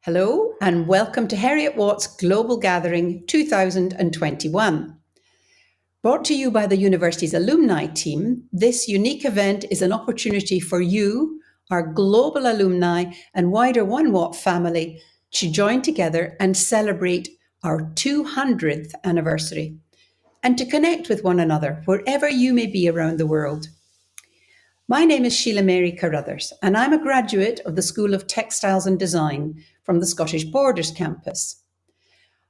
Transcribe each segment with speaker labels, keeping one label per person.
Speaker 1: Hello and welcome to Heriot-Watt's Global Gathering 2021. Brought to you by the university's alumni team, this unique event is an opportunity for you, our global alumni and wider OneWatt family to join together and celebrate our 200th anniversary and to connect with one another wherever you may be around the world. My name is Sheila Mary Carruthers, and I'm a graduate of the School of Textiles and Design from the Scottish Borders campus.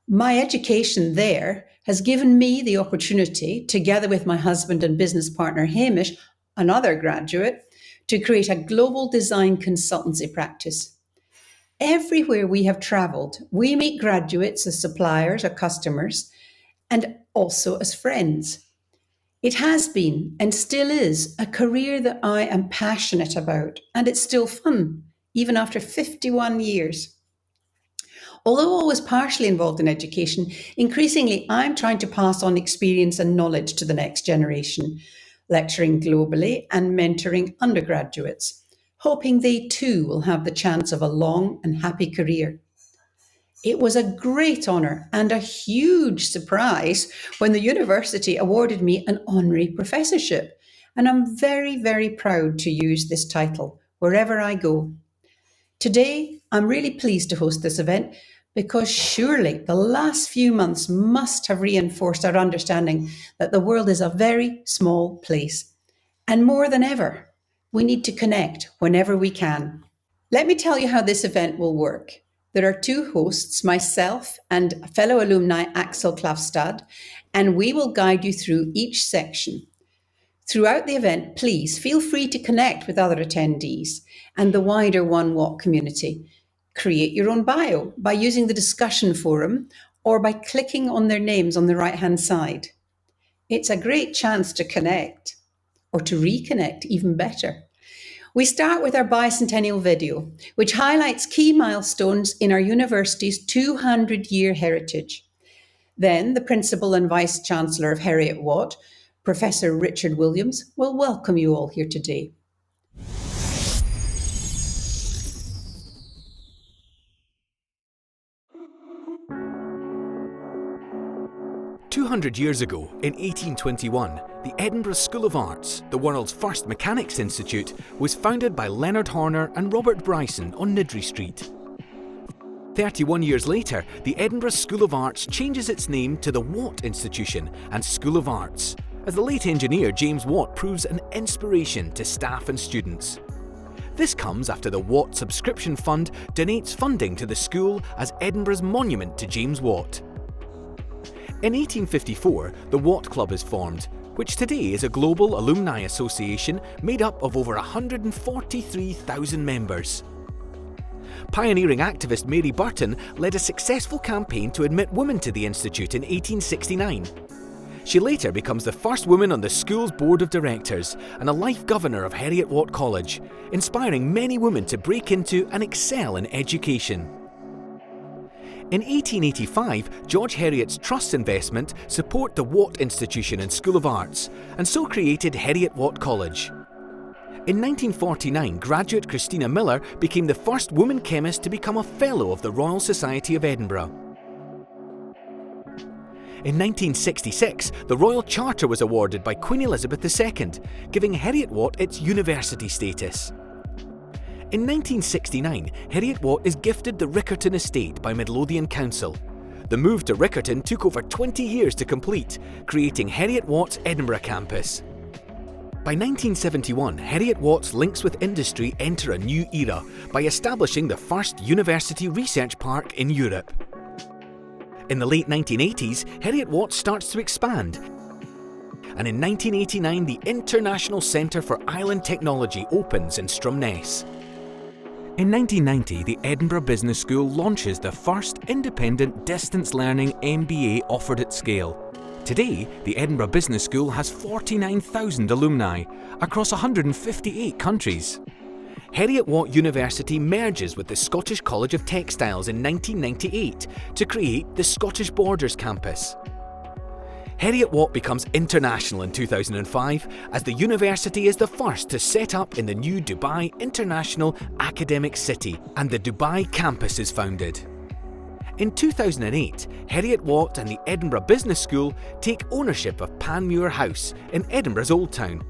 Speaker 1: My education there has given me the opportunity, together with my husband and business partner Hamish, another graduate, to create a global design consultancy practice. Everywhere we have travelled, we meet graduates as suppliers or customers, and also as friends. It has been and still is a career that I am passionate about, and it's still fun, even after 51 years. Although always partially involved in education, increasingly I'm trying to pass on experience and knowledge to the next generation, lecturing globally and mentoring undergraduates, hoping they too will have the chance of a long and happy career. It was a great honour and a huge surprise when the university awarded me an honorary professorship, and I'm very, very proud to use this title wherever I go. Today, I'm really pleased to host this event because surely the last few months must have reinforced our understanding that the world is a very small place, and more than ever, we need to connect whenever we can. Let me tell you how this event will work. There are two hosts, myself and fellow alumni Axel Klafstad, and we will guide you through each section. Throughout the event, please feel free to connect with other attendees and the wider OneWatt community. Create your own bio by using the discussion forum or by clicking on their names on the right-hand side. It's a great chance to connect, or to reconnect, even better. We start with our bicentennial video, which highlights key milestones in our university's 200-year heritage. Then the Principal and Vice-Chancellor of Heriot-Watt, Professor Richard Williams, will welcome you all here today.
Speaker 2: "200 years ago, in 1821, the Edinburgh School of Arts, the world's first mechanics institute, was founded by Leonard Horner and Robert Bryson on Niddry Street. 31 years later, the Edinburgh School of Arts changes its name to the Watt Institution and School of Arts, as the late engineer James Watt proves an inspiration to staff and students. This comes after the Watt Subscription Fund donates funding to the school as Edinburgh's monument to James Watt. In 1854, the Watt Club is formed, which today is a global alumni association made up of over 143,000 members. Pioneering activist Mary Burton led a successful campaign to admit women to the institute in 1869. She later becomes the first woman on the school's board of directors and a life governor of Heriot-Watt College, inspiring many women to break into and excel in education. In 1885, George Heriot's Trust's investment support the Watt Institution and School of Arts, and so created Heriot-Watt College. In 1949, graduate Christina Miller became the first woman chemist to become a Fellow of the Royal Society of Edinburgh. In 1966, the Royal Charter was awarded by Queen Elizabeth II, giving Heriot-Watt its university status. In 1969, Heriot-Watt is gifted the Riccarton Estate by Midlothian Council. The move to Riccarton took over 20 years to complete, creating Heriot-Watt's Edinburgh campus. By 1971, Heriot-Watt's links with industry enter a new era by establishing the first university research park in Europe. In the late 1980s, Heriot-Watt starts to expand, and in 1989 the International Centre for Island Technology opens in Stromness. In 1990, the Edinburgh Business School launches the first independent distance learning MBA offered at scale. Today, the Edinburgh Business School has 49,000 alumni across 158 countries. Heriot-Watt University merges with the Scottish College of Textiles in 1998 to create the Scottish Borders campus. Heriot-Watt becomes international in 2005 as the university is the first to set up in the new Dubai International Academic City, and the Dubai campus is founded. In 2008, Heriot-Watt and the Edinburgh Business School take ownership of Panmure House in Edinburgh's Old Town.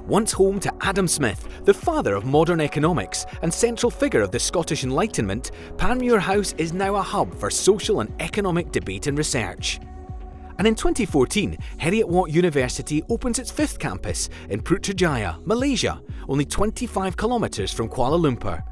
Speaker 2: Once home to Adam Smith, the father of modern economics and central figure of the Scottish Enlightenment, Panmure House is now a hub for social and economic debate and research. And in 2014, Heriot-Watt University opens its fifth campus in Putrajaya, Malaysia, only 25 kilometres from Kuala Lumpur.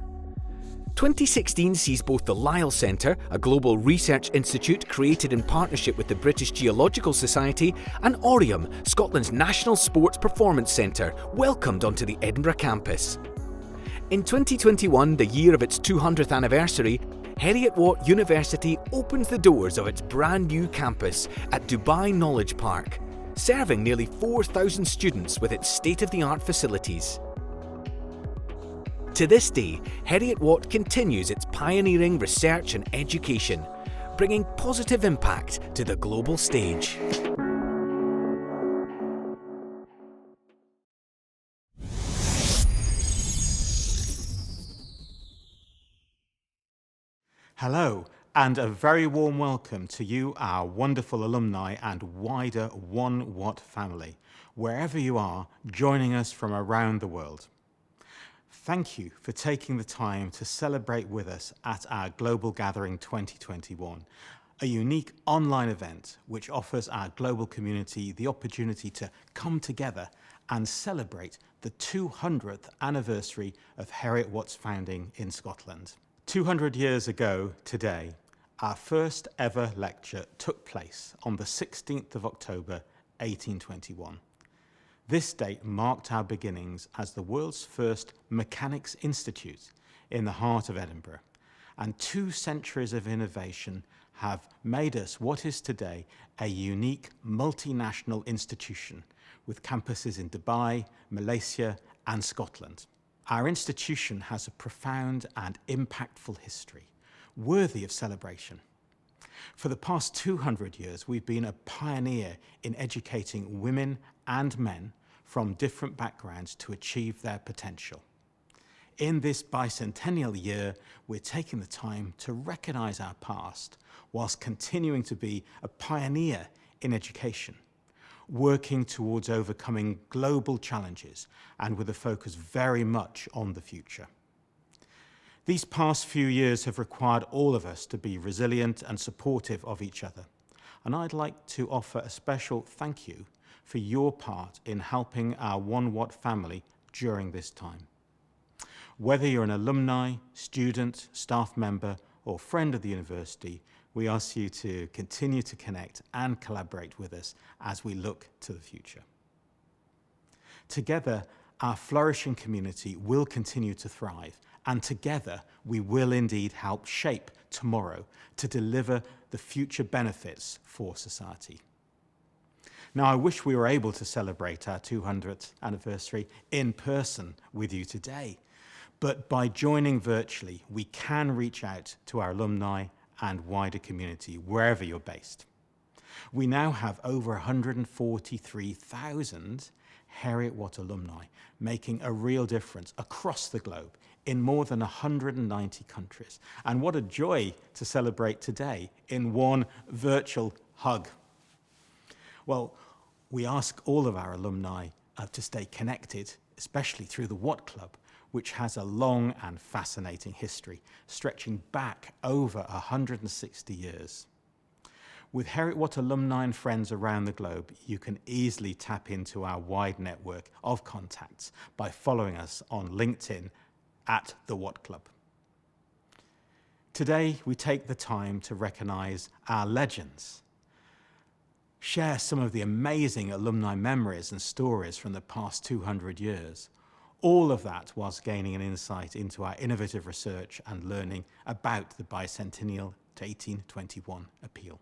Speaker 2: 2016 sees both the Lyell Centre, a global research institute created in partnership with the British Geological Society, and Orium, Scotland's national sports performance centre, welcomed onto the Edinburgh campus. In 2021, the year of its 200th anniversary, Heriot-Watt University opens the doors of its brand new campus at Dubai Knowledge Park, serving nearly 4,000 students with its state-of-the-art facilities. To this day, Heriot-Watt continues its pioneering research and education, bringing positive impact to the global stage.
Speaker 3: Hello, and a very warm welcome to you, our wonderful alumni and wider OneWatt family, wherever you are joining us from around the world. Thank you for taking the time to celebrate with us at our Global Gathering 2021, a unique online event which offers our global community the opportunity to come together and celebrate the 200th anniversary of Heriot-Watt's founding in Scotland. 200 years ago today, our first ever lecture took place on the 16th of October 1821. This date marked our beginnings as the world's first Mechanics Institute in the heart of Edinburgh, and 2 centuries of innovation have made us what is today a unique multinational institution with campuses in Dubai, Malaysia and Scotland. Our institution has a profound and impactful history, worthy of celebration. For the past 200 years, we've been a pioneer in educating women and men from different backgrounds to achieve their potential. In this bicentennial year, we're taking the time to recognise our past whilst continuing to be a pioneer in education, working towards overcoming global challenges and with a focus very much on the future. These past few years have required all of us to be resilient and supportive of each other, and I'd like to offer a special thank you for your part in helping our OneWatt family during this time. Whether you're an alumni, student, staff member, or friend of the university, we ask you to continue to connect and collaborate with us as we look to the future. Together, our flourishing community will continue to thrive, and together we will indeed help shape tomorrow to deliver the future benefits for society. Now, I wish we were able to celebrate our 200th anniversary in person with you today, but by joining virtually, we can reach out to our alumni and wider community wherever you're based. We now have over 143,000 Heriot-Watt alumni, making a real difference across the globe in more than 190 countries. And what a joy to celebrate today in one virtual hug. Well, we ask all of our alumni to stay connected, especially through the Watt Club, which has a long and fascinating history, stretching back over 160 years. With Heriot-Watt alumni and friends around the globe, you can easily tap into our wide network of contacts by following us on LinkedIn at the Watt Club. Today, we take the time to recognise our legends, share some of the amazing alumni memories and stories from the past 200 years, all of that whilst gaining an insight into our innovative research and learning about the bicentennial to 1821 appeal.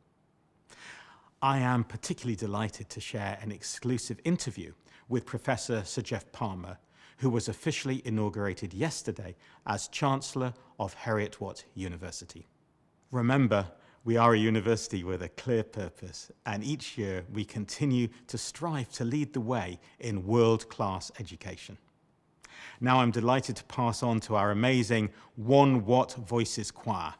Speaker 3: I am particularly delighted to share an exclusive interview with Professor Sir Geoff Palmer, who was officially inaugurated yesterday as Chancellor of Heriot-Watt University. Remember, We are a university with a clear purpose, and each year we continue to strive to lead the way in world-class education. Now I'm delighted to pass on to our amazing OneWatt Voices choir.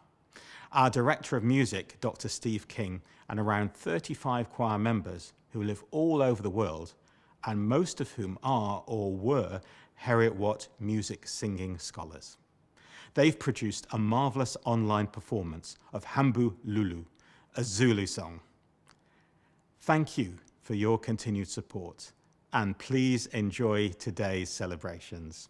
Speaker 3: Our Director of Music, Dr. Steve King, and around 35 choir members who live all over the world, and most of whom are or were Heriot-Watt music singing scholars. They've produced a marvellous online performance of Hambu Lulu, a Zulu song. Thank you for your continued support, and please enjoy today's celebrations.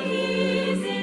Speaker 4: Easy.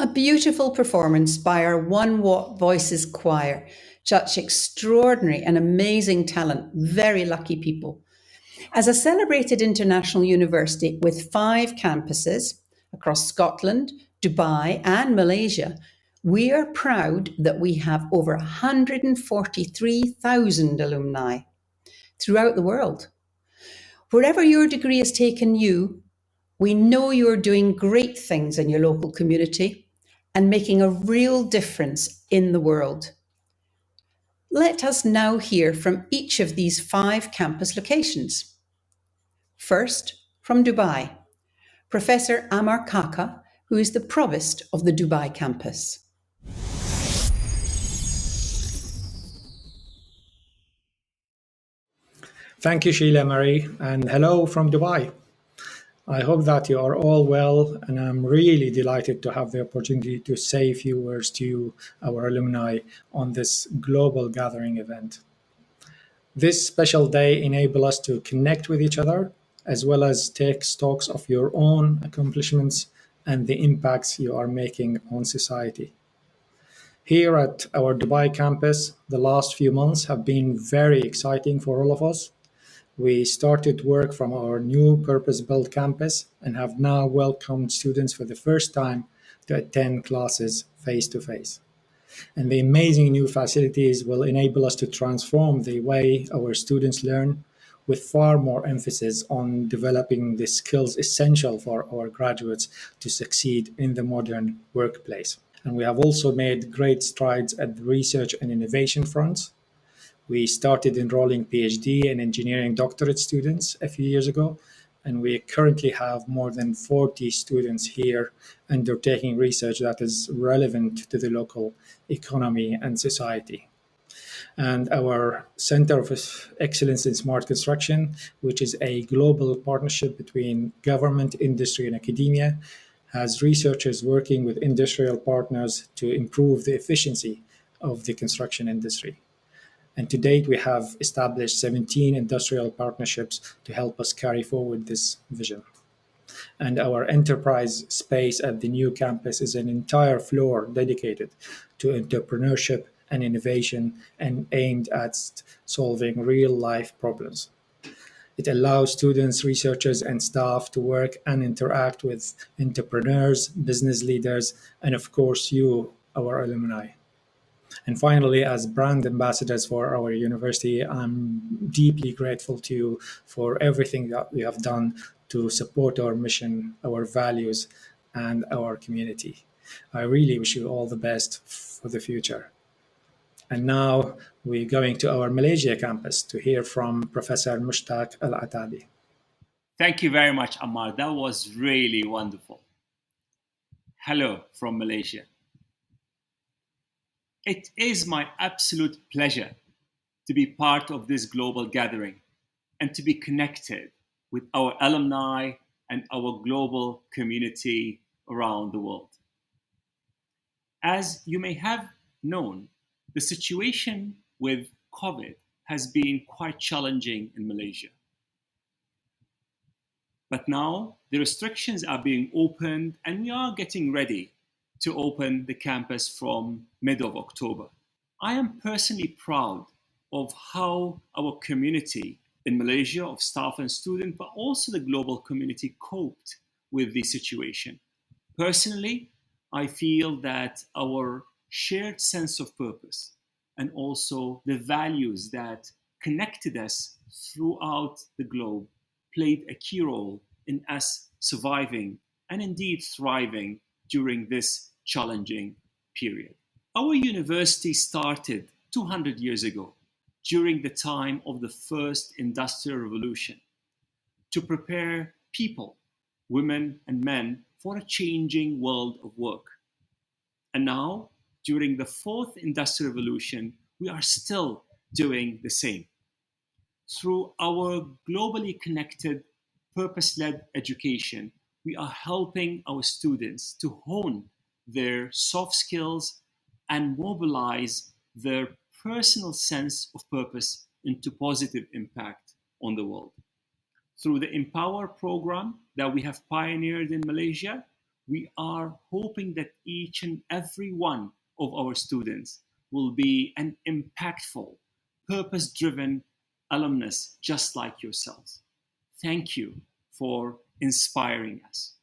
Speaker 1: A beautiful performance by our OneWatt Voices choir. Such extraordinary and amazing talent, very lucky people. As a celebrated international university with 5 campuses across Scotland, Dubai, and Malaysia, we are proud that we have over 143,000 alumni throughout the world. Wherever your degree has taken you, we know you're doing great things in your local community and making a real difference in the world. Let us now hear from each of these 5 campus locations. First, from Dubai, Professor Amar Kaka, who is the Provost of the Dubai campus.
Speaker 4: Thank you, Sheila Marie, and hello from Dubai. I hope that you are all well, and I'm really delighted to have the opportunity to say a few words to you, our alumni, on this global gathering event. This special day enables us to connect with each other, as well as take stocks of your own accomplishments and the impacts you are making on society. Here at our Dubai campus, the last few months have been very exciting for all of us. We started work from our new purpose-built campus and have now welcomed students for the first time to attend classes face-to-face. And the amazing new facilities will enable us to transform the way our students learn, with far more emphasis on developing the skills essential for our graduates to succeed in the modern workplace. And we have also made great strides at the research and innovation fronts. We started enrolling PhD and engineering doctorate students a few years ago, and we currently have more than 40 students here undertaking research that is relevant to the local economy and society. And our Center of Excellence in Smart Construction, which is a global partnership between government, industry, and academia, has researchers working with industrial partners to improve the efficiency of the construction industry. And to date, we have established 17 industrial partnerships to help us carry forward this vision. And our enterprise space at the new campus is an entire floor dedicated to entrepreneurship and innovation and aimed at solving real-life problems. It allows students, researchers, and staff to work and interact with entrepreneurs, business leaders, and of course you, our alumni. And finally, as brand ambassadors for our university, I'm deeply grateful to you for everything that you have done to support our mission, our values, and our community. I really wish you all the best for the future. And now we're going to our Malaysia campus to hear from Professor Mushtaq Al-Atabi.
Speaker 5: Thank you very much, Ammar. That was really wonderful. Hello from Malaysia. It is my absolute pleasure to be part of this global gathering and to be connected with our alumni and our global community around the world. As you may have known, the situation with COVID has been quite challenging in Malaysia. But now the restrictions are being opened and we are getting ready to open the campus from mid of October. I am personally proud of how our community in Malaysia of staff and students, but also the global community coped with the situation. Personally, I feel that our shared sense of purpose and also the values that connected us throughout the globe played a key role in us surviving and indeed thriving during this challenging period. Our university started 200 years ago during the time of the first industrial revolution to prepare people, women and men, for a changing world of work. And now, during the fourth industrial revolution, we are still doing the same. Through our globally connected, purpose-led education, we are helping our students to hone their soft skills and mobilize their personal sense of purpose into positive impact on the world. Through the Empower program that we have pioneered in Malaysia, we are hoping that each and every one of our students will be an impactful, purpose-driven alumnus just like yourselves. Thank you for inspiring us.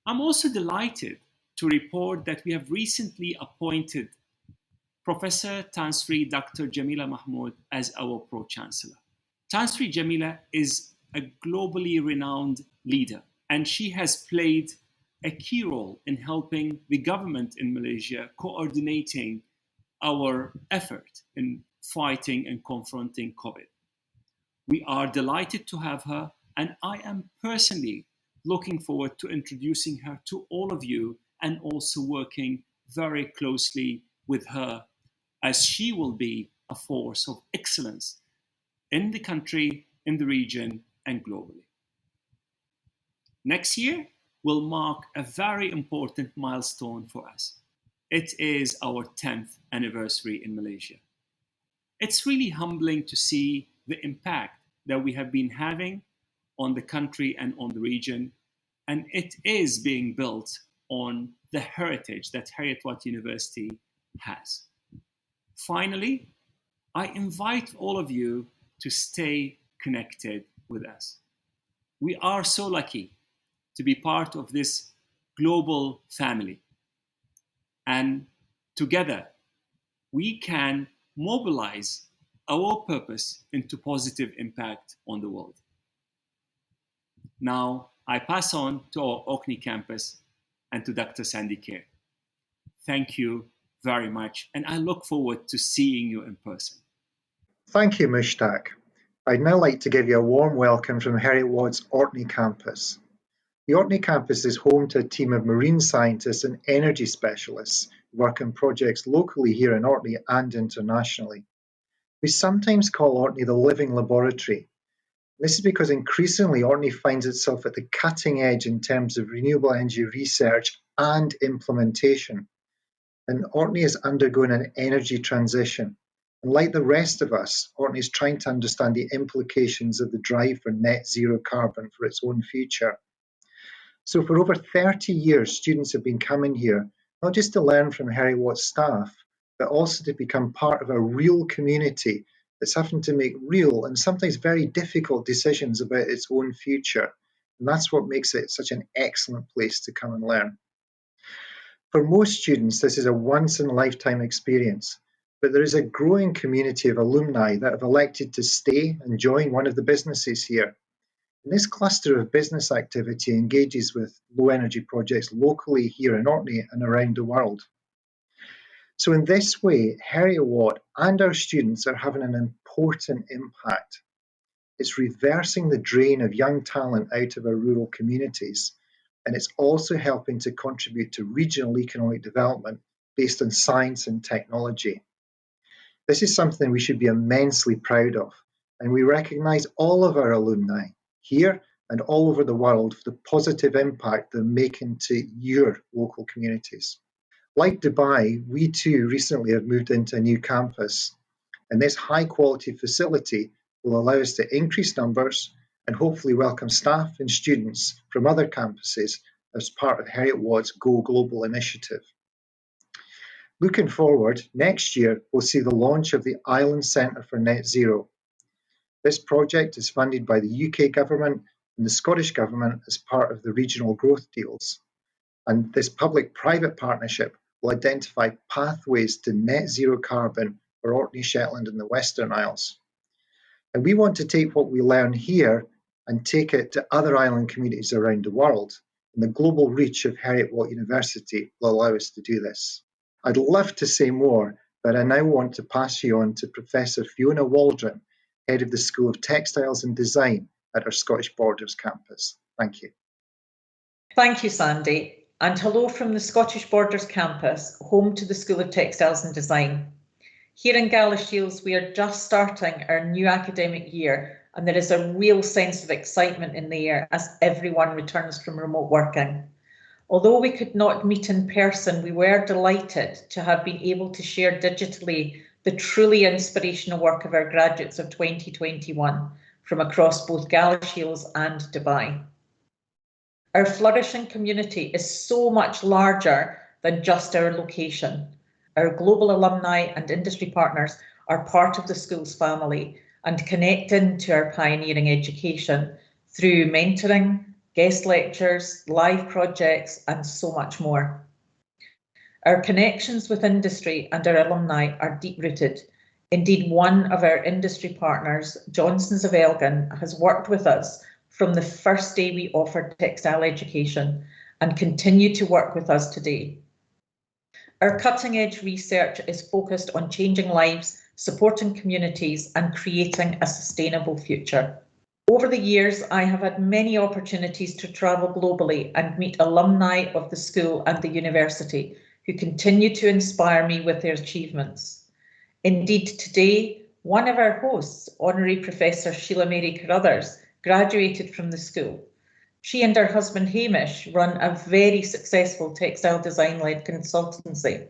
Speaker 5: I'm also delighted to report that we have recently appointed Professor Tansri Dr. Jamila Mahmood as our Pro-Chancellor. Tansri Jamila is a globally renowned leader, and she has played a key role in helping the government in Malaysia coordinating our effort in fighting and confronting COVID. We are delighted to have her, and I am personally looking forward to introducing her to all of you and also working very closely with her, as she will be a force of excellence in the country, in the region, and globally. Next year will mark a very important milestone for us. It is our 10th anniversary in Malaysia. It's really humbling to see the impact that we have been having on the country and on the region, and it is being built on the heritage that Heriot-Watt University has. Finally, I invite all of you to stay connected with us. We are so lucky to be part of this global family, and together we can mobilize our purpose into positive impact on the world. Now, I pass on to our Orkney campus and to Dr. Sandy Kerr. Thank you very much, and I look forward to seeing you in person.
Speaker 6: Thank you, Mushtaq. I'd now like to give you a warm welcome from Heriot-Watt's Orkney campus. The Orkney campus is home to a team of marine scientists and energy specialists who work on projects locally here in Orkney and internationally. We sometimes call Orkney the living laboratory. This is because increasingly Orkney finds itself at the cutting edge in terms of renewable energy research and implementation. And Orkney is undergoing an energy transition. And like the rest of us, Orkney is trying to understand the implications of the drive for net zero carbon for its own future. So for over 30 years, students have been coming here, not just to learn from Heriot-Watt staff, but also to become part of a real community that's having to make real and sometimes very difficult decisions about its own future. And that's what makes it such an excellent place to come and learn. For most students, this is a once-in-a-lifetime experience, but there is a growing community of alumni that have elected to stay and join one of the businesses here. And this cluster of business activity engages with low-energy projects locally here in Orkney and around the world. So in this way, Heriot-Watt and our students are having an important impact. It's reversing the drain of young talent out of our rural communities, and it's also helping to contribute to regional economic development based on science and technology. This is something we should be immensely proud of, and we recognise all of our alumni here and all over the world for the positive impact they're making to your local communities. Like Dubai, we too recently have moved into a new campus, and this high-quality facility will allow us to increase numbers and hopefully welcome staff and students from other campuses as part of Heriot-Watt's Go Global initiative. Looking forward, next year we'll see the launch of the Island Centre for Net Zero. This project is funded by the UK government and the Scottish government as part of the regional growth deals. And this public-private partnership will identify pathways to net zero carbon for Orkney, Shetland and the Western Isles. And we want to take what we learn here and take it to other island communities around the world. And the global reach of Heriot-Watt University will allow us to do this. I'd love to say more, but I now want to pass you on to Professor Fiona Waldron, Head of the School of Textiles and Design at our Scottish Borders campus. Thank you.
Speaker 7: Thank you, Sandy, and hello from the Scottish Borders campus, home to the School of Textiles and Design. Here in Galashiels, we are just starting our new academic year, and there is a real sense of excitement in the air as everyone returns from remote working. Although we could not meet in person, we were delighted to have been able to share digitally the truly inspirational work of our graduates of 2021 from across both Galashiels and Dubai. Our flourishing community is so much larger than just our location. Our global alumni and industry partners are part of the school's family and connect into our pioneering education through mentoring, guest lectures, live projects, and so much more. Our connections with industry and our alumni are deep-rooted. Indeed, one of our industry partners, Johnsons of Elgin, has worked with us from the first day we offered textile education and continue to work with us today. Our cutting-edge research is focused on changing lives, supporting communities, and creating a sustainable future. Over the years, I have had many opportunities to travel globally and meet alumni of the school and the university who continue to inspire me with their achievements. Indeed, today, one of our hosts, Honorary Professor Sheila Mary Carruthers, graduated from the school. She and her husband Hamish run a very successful textile design-led consultancy.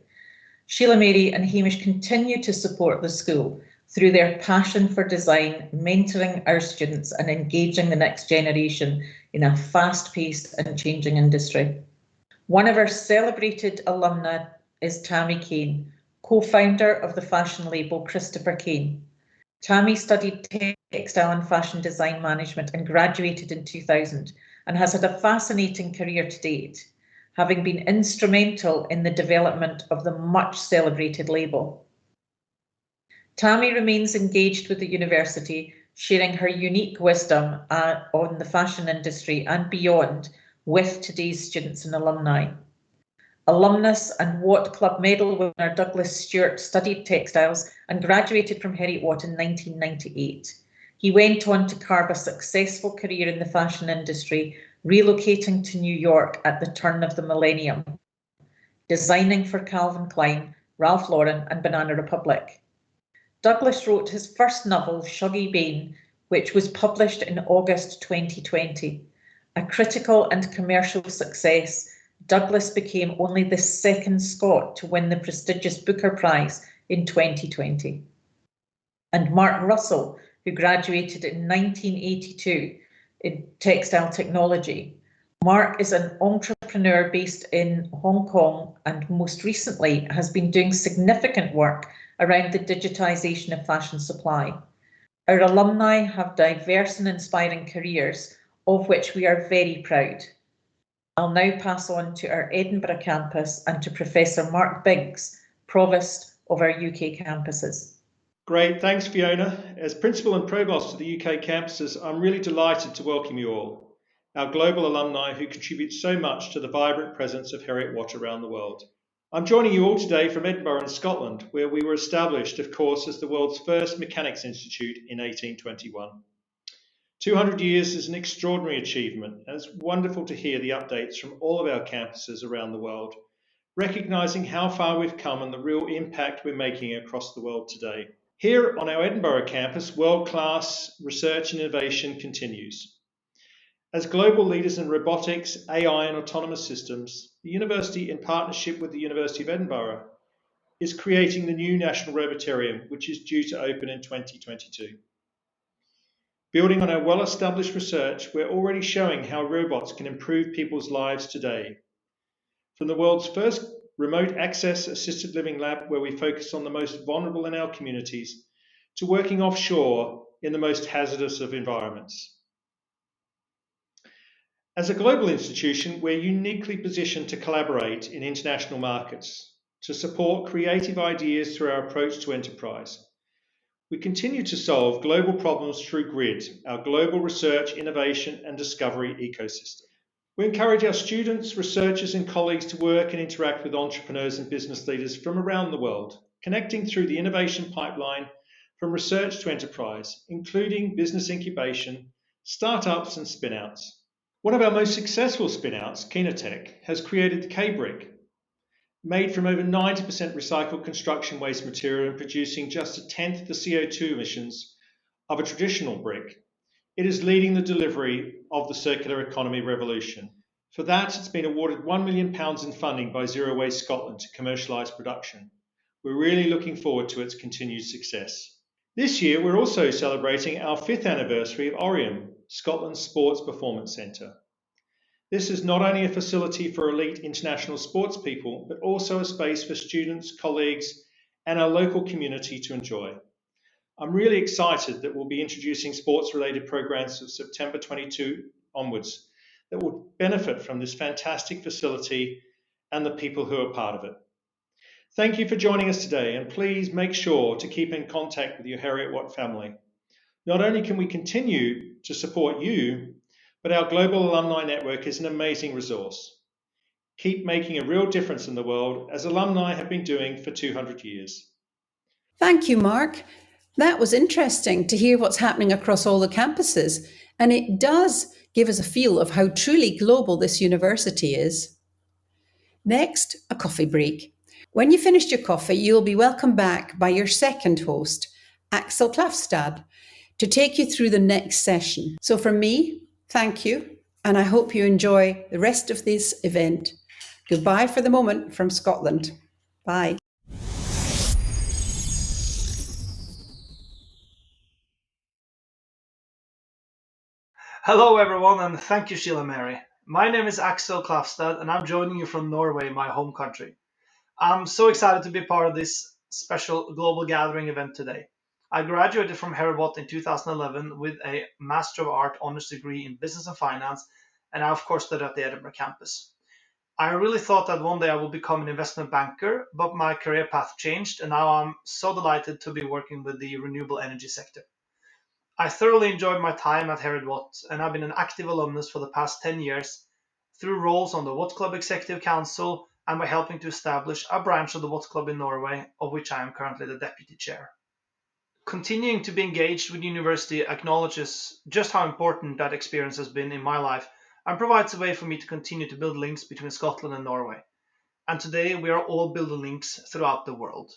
Speaker 7: Sheila Mary and Hamish continue to support the school through their passion for design, mentoring our students and engaging the next generation in a fast-paced and changing industry. One of our celebrated alumni is Tammy Kane, co-founder of the fashion label Christopher Kane. Tammy studied textile and fashion design management and graduated in 2000 and has had a fascinating career to date, having been instrumental in the development of the much celebrated label. Tammy remains engaged with the university, sharing her unique wisdom on the fashion industry and beyond with today's students and alumni. Alumnus and Watt Club medal winner Douglas Stewart studied textiles and graduated from Heriot-Watt in 1998. He went on to carve a successful career in the fashion industry, relocating to New York at the turn of the millennium, designing for Calvin Klein, Ralph Lauren and Banana Republic. Douglas wrote his first novel, Shuggie Bain, which was published in August 2020. A critical and commercial success, Douglas became only the second Scot to win the prestigious Booker Prize in 2020. And Mark Russell, who graduated in 1982 in textile technology. Mark is an entrepreneur based in Hong Kong and most recently has been doing significant work around the digitization of fashion supply. Our alumni have diverse and inspiring careers, of which we are very proud. I'll now pass on to our Edinburgh campus and to Professor Mark Biggs, Provost of our UK campuses.
Speaker 8: Great, thanks Fiona. As Principal and Provost of the UK campuses, I'm really delighted to welcome you all, our global alumni who contribute so much to the vibrant presence of Heriot-Watt around the world. I'm joining you all today from Edinburgh in Scotland, where we were established, of course, as the world's first mechanics institute in 1821. 200 years is an extraordinary achievement, and it's wonderful to hear the updates from all of our campuses around the world, recognising how far we've come and the real impact we're making across the world today. Here on our Edinburgh campus, world-class research and innovation continues. As global leaders in robotics, AI and autonomous systems, the university, in partnership with the University of Edinburgh, is creating the new National Robotarium, which is due to open in 2022. Building on our well-established research, we're already showing how robots can improve people's lives today. From the world's first remote access assisted living lab, where we focus on the most vulnerable in our communities, to working offshore in the most hazardous of environments. As a global institution, we're uniquely positioned to collaborate in international markets, to support creative ideas through our approach to enterprise. We continue to solve global problems through GRID, our global research, innovation and discovery ecosystem. We encourage our students, researchers and colleagues to work and interact with entrepreneurs and business leaders from around the world, connecting through the innovation pipeline from research to enterprise, including business incubation, startups and spin-outs. One of our most successful spin-outs, Kinetech, has created the K-Brick, made from over 90% recycled construction waste material and producing just a tenth of the CO2 emissions of a traditional brick. It is leading the delivery of the circular economy revolution. For that, it's been awarded £1 million in funding by Zero Waste Scotland to commercialise production. We're really looking forward to its continued success. This year, we're also celebrating our 5th anniversary of Oriam, Scotland's Sports Performance Centre. This is not only a facility for elite international sports people, but also a space for students, colleagues, and our local community to enjoy. I'm really excited that we'll be introducing sports-related programs from September 22 onwards that will benefit from this fantastic facility and the people who are part of it. Thank you for joining us today, and please make sure to keep in contact with your Heriot-Watt family. Not only can we continue to support you, but our global alumni network is an amazing resource. Keep making a real difference in the world, as alumni have been doing for 200 years.
Speaker 1: Thank you, Mark. That was interesting to hear what's happening across all the campuses, and it does give us a feel of how truly global this university is. Next, a coffee break. When you finished your coffee, you'll be welcomed back by your second host, Axel Klafstad, to take you through the next session. So from me, thank you, and I hope you enjoy the rest of this event. Goodbye for the moment from Scotland. Bye.
Speaker 9: Hello everyone, and thank you, Sheila Mary. My name is Axel Klafstad and I'm joining you from Norway, my home country. I'm so excited to be part of this special global gathering event today. I graduated from Heriot-Watt in 2011 with a Master of Art honors degree in Business and Finance, and I of course studied at the Edinburgh campus. I really thought that one day I would become an investment banker, but my career path changed and now I'm so delighted to be working with the renewable energy sector. I thoroughly enjoyed my time at Heriot-Watt, and I've been an active alumnus for the past 10 years through roles on the Watt Club Executive Council and by helping to establish a branch of the Watt Club in Norway, of which I am currently the deputy chair. Continuing to be engaged with university acknowledges just how important that experience has been in my life and provides a way for me to continue to build links between Scotland and Norway. And today we are all building links throughout the world.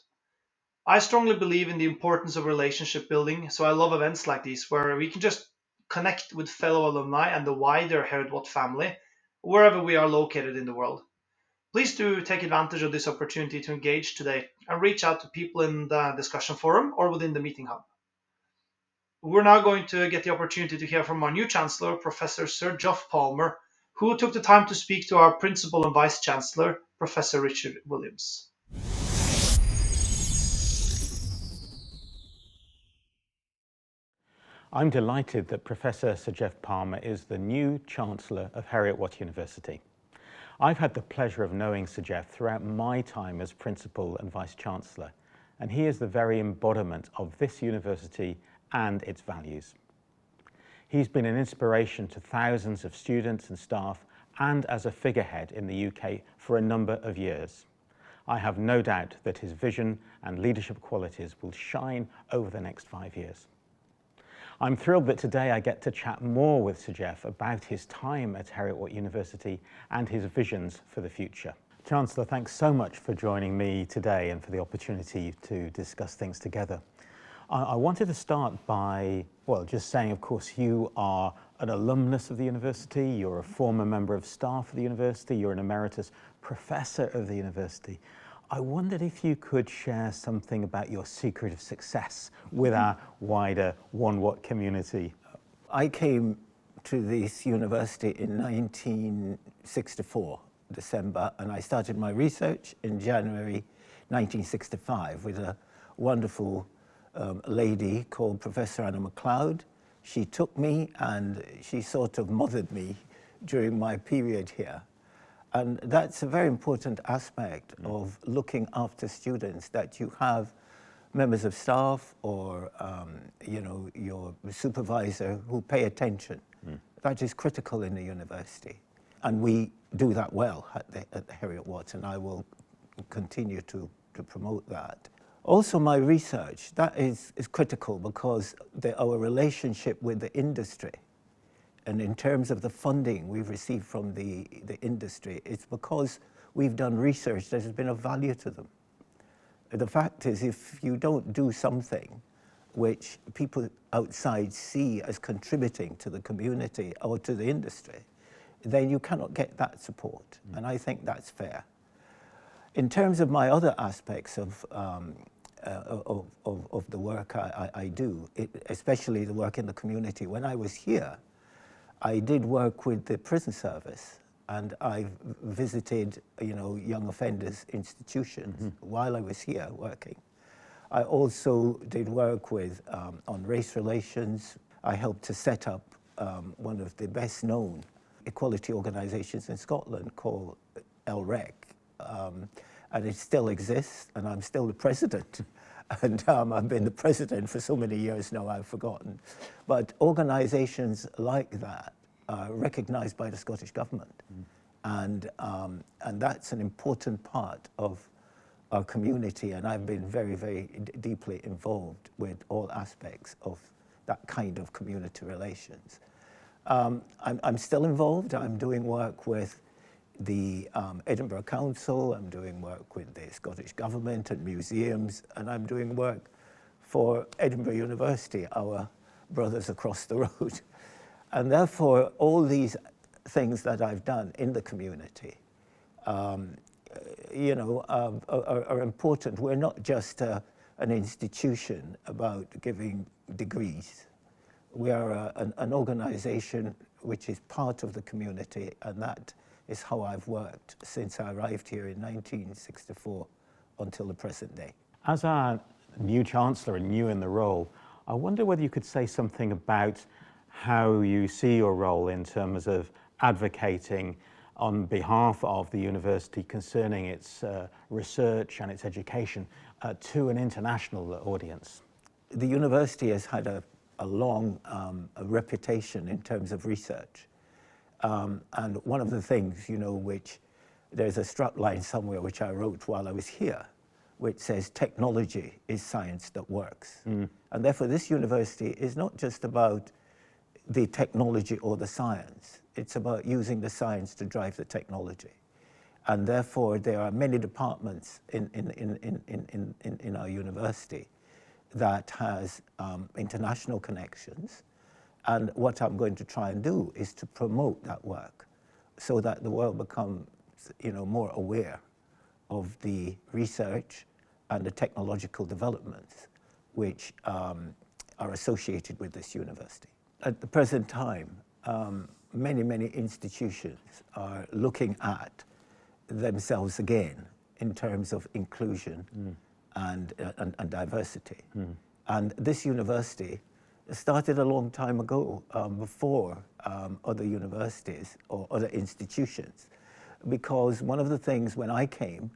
Speaker 9: I strongly believe in the importance of relationship building, so I love events like these where we can just connect with fellow alumni and the wider Heriot-Watt family, wherever we are located in the world. Please do take advantage of this opportunity to engage today and reach out to people in the discussion forum or within the meeting hub. We're now going to get the opportunity to hear from our new Chancellor, Professor Sir Geoff Palmer, who took the time to speak to our Principal and Vice Chancellor, Professor Richard Williams.
Speaker 3: I'm delighted that Professor Sir Geoff Palmer is the new Chancellor of Heriot-Watt University. I've had the pleasure of knowing Sir Geoff throughout my time as Principal and Vice Chancellor, and he is the very embodiment of this university and its values. He's been an inspiration to thousands of students and staff and as a figurehead in the UK for a number of years. I have no doubt that his vision and leadership qualities will shine over the next 5 years. I'm thrilled that today I get to chat more with Sir Geoff about his time at Heriot-Watt University and his visions for the future. Chancellor, thanks so much for joining me today and for the opportunity to discuss things together. I wanted to start by, just saying, of course, you are an alumnus of the university, you're a former member of staff of the university, you're an emeritus professor of the university. I wondered if you could share something about your secret of success with our wider OneWatt community.
Speaker 10: I came to this university in 1964, December, and I started my research in January 1965 with a wonderful lady called Professor Anna MacLeod. She took me and she sort of mothered me during my period here. And that's a very important aspect of looking after students, that you have members of staff or your supervisor who pay attention. That is critical in the university. And we do that well at Heriot-Watt, and I will continue to promote that. Also, my research, that is critical because our relationship with the industry, and in terms of the funding we've received from the industry, it's because we've done research that has been of value to them. The fact is, if you don't do something which people outside see as contributing to the community or to the industry, then you cannot get that support. And I think that's fair. In terms of my other aspects of the work I do, especially the work in the community, when I was here, I did work with the prison service and I've visited, young offenders institutions while I was here working. I also did work with on race relations. I helped to set up one of the best known equality organisations in Scotland called LREC, and it still exists, and I'm still the president. And I've been the president for so many years now, I've forgotten. But organisations like that are recognised by the Scottish Government. And that's an important part of our community, and I've been very, very deeply involved with all aspects of that kind of community relations. I'm still involved. I'm doing work with the Edinburgh Council, I'm doing work with the Scottish Government and museums, and I'm doing work for Edinburgh University, our brothers across the road. And therefore, all these things that I've done in the community, are important. We're not just an institution about giving degrees. We are an organisation which is part of the community, and that is how I've worked since I arrived here in 1964 until the present day.
Speaker 3: As our new Chancellor and new in the role, I wonder whether you could say something about how you see your role in terms of advocating on behalf of the university concerning its research and its education to an international audience.
Speaker 10: The university has had a long reputation in terms of research. And one of the things, which there's a strap line somewhere which I wrote while I was here, which says technology is science that works. And therefore this university is not just about the technology or the science, it's about using the science to drive the technology. And therefore there are many departments in our university that has international connections. And what I'm going to try and do is to promote that work so that the world becomes, more aware of the research and the technological developments which are associated with this university. At the present time, many institutions are looking at themselves again in terms of inclusion and diversity. And this university started a long time ago, before other universities or other institutions, because one of the things when I came,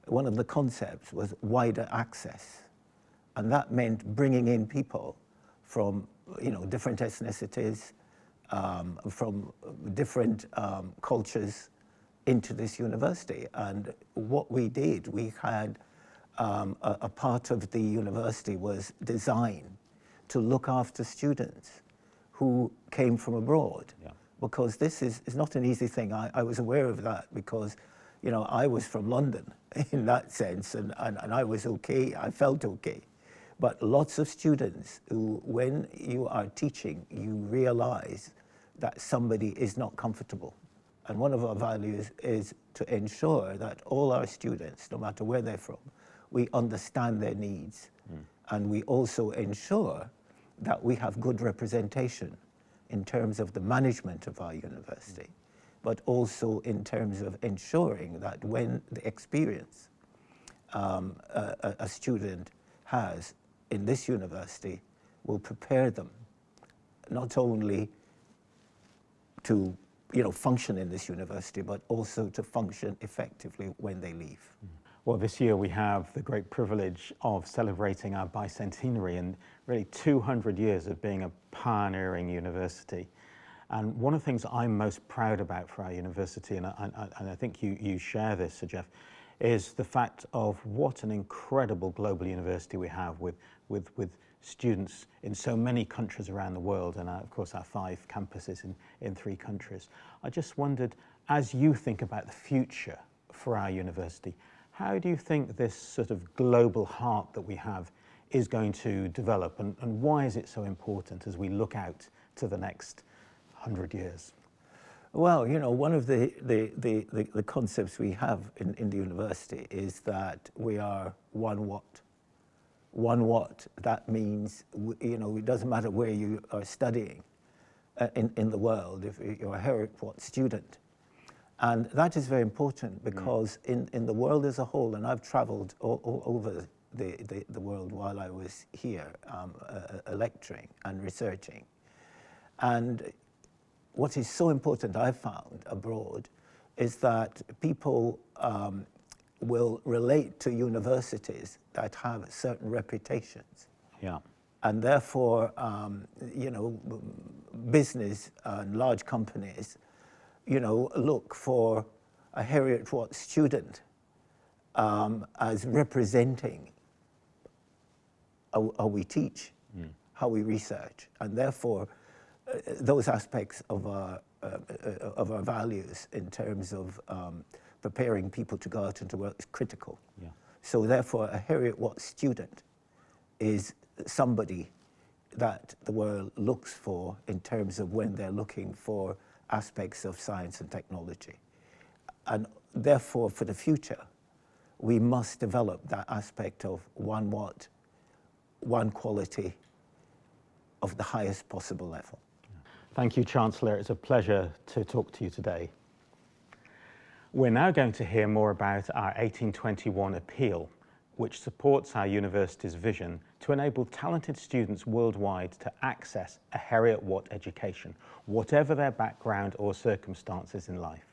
Speaker 10: one of the concepts was wider access, and that meant bringing in people from different ethnicities, from different cultures into this university. And what we did, we had a part of the university was designed to look after students who came from abroad. Because this is not an easy thing. I was aware of that because, I was from London in that sense, and I was okay, I felt okay. But lots of students who, when you are teaching, you realize that somebody is not comfortable. And one of our values is to ensure that all our students, no matter where they're from, we understand their needs. And we also ensure that we have good representation in terms of the management of our university, but also in terms of ensuring that when the experience a student has in this university will prepare them not only to function in this university, but also to function effectively when they leave.
Speaker 3: Well, this year we have the great privilege of celebrating our bicentenary and really 200 years of being a pioneering university. And one of the things I'm most proud about for our university, and I think you share this, Sir Geoff, is the fact of what an incredible global university we have with students in so many countries around the world, and of course our 5 campuses in 3 countries. I just wondered, as you think about the future for our university, how do you think this sort of global heart that we have is going to develop, and why is it so important as we look out to the next 100 years?
Speaker 10: Well, one of the concepts we have in the university is that we are OneWatt. OneWatt, that means, it doesn't matter where you are studying in the world, if you're a Heriot-Watt student, And that is very important because in the world as a whole, and I've traveled all over the world while I was here lecturing and researching. And what is so important I've found abroad is that people will relate to universities that have certain reputations.
Speaker 3: Yeah.
Speaker 10: And therefore, you know, business and large companies, you know, look for a Heriot-Watt student as representing how we teach, how we research, and therefore those aspects of our values in terms of preparing people to go out into work is critical.
Speaker 3: Yeah.
Speaker 10: So therefore, a Heriot-Watt student is somebody that the world looks for in terms of when they're looking for aspects of science and technology. And therefore, for the future, we must develop that aspect of OneWatt, one quality of the highest possible level.
Speaker 3: Thank you, Chancellor. It's a pleasure to talk to you today. We're now going to hear more about our 1821 appeal, which supports our university's vision to enable talented students worldwide to access a Heriot-Watt education, whatever their background or circumstances in life.